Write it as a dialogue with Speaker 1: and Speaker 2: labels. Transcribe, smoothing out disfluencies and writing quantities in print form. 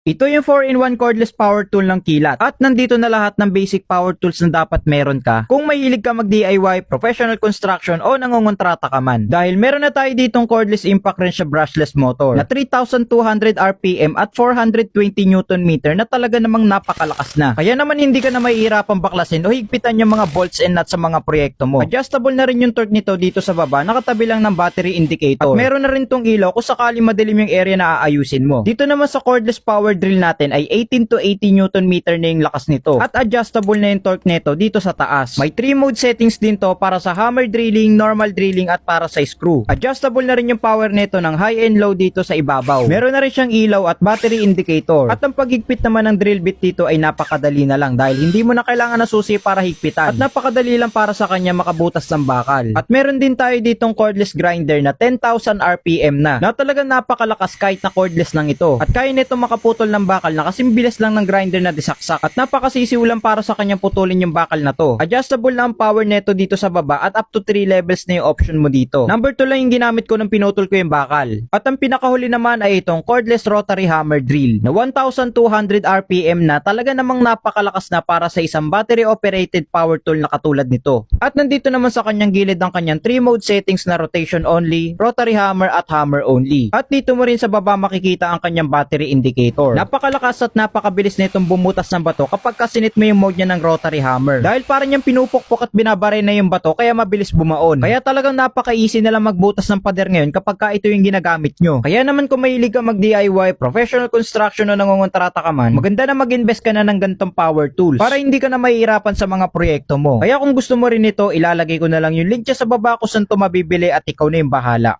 Speaker 1: Ito yung 4-in-1 cordless power tool ng Kilat. At nandito na lahat ng basic power tools na dapat meron ka kung mahilig ka mag-DIY, professional construction o nangungontrata ka man. Dahil meron na tayo ditong cordless impact wrench na brushless motor na 3,200 RPM at 420 Nm na talaga namang napakalakas na. Kaya naman hindi ka na mahihirapang baklasin o higpitan yung mga bolts and nuts sa mga proyekto mo. Adjustable na rin yung torque nito dito sa baba, nakatabi lang ng battery indicator. At meron na rin tong ilaw kung sakali madilim yung area na aayusin mo. Dito naman sa cordless power drill natin ay 18 to 80 Nm na yung lakas nito. At adjustable na yung torque nito dito sa taas. May 3 mode settings din to para sa hammer drilling, normal drilling at para sa screw. Adjustable na rin yung power nito ng high and low dito sa ibabaw. Meron na rin siyang ilaw at battery indicator. At ang paghigpit naman ng drill bit dito ay napakadali na lang dahil hindi mo na kailangan na susi para higpitan. At napakadali lang para sa kanya makabutas ng bakal. At meron din tayo ditong cordless grinder na 10,000 RPM na talagang napakalakas kahit na cordless lang ito. At kaya nito makaputol ng bakal na kasing bilis lang ng grinder na disaksak. At napakasisiw lang para sa kanyang putulin yung bakal na to. Adjustable na ang power neto dito sa baba at up to 3 levels na yung option mo dito. Number 2 lang yung ginamit ko nung pinutol ko yung bakal. At ang pinakahuli naman ay itong cordless rotary hammer drill na 1,200 RPM na talaga namang napakalakas na para sa isang battery operated power tool na katulad nito. At nandito naman sa kanyang gilid ang kanyang 3 mode settings na rotation only, rotary hammer at hammer only. At dito mo rin sa baba makikita ang kanyang battery indicator. Napakalakas at napakabilis nitong bumutas ng bato kapag kasinit mo yung mode niya ng rotary hammer. Dahil parang niyang pinupukpok at binabare na yung bato kaya mabilis bumaon. Kaya talagang napaka-easy na lang magbutas ng pader ngayon kapag ka ito yung ginagamit nyo. Kaya naman kung mahilig ka mag-DIY, professional construction o nangungontrata ka man, maganda na mag-invest ka na ng gantong power tools para hindi ka na mahihirapan sa mga proyekto mo. Kaya kung gusto mo rin ito, ilalagay ko na lang yung link dyan sa baba kung saan ito mabibili at ikaw na yung bahala.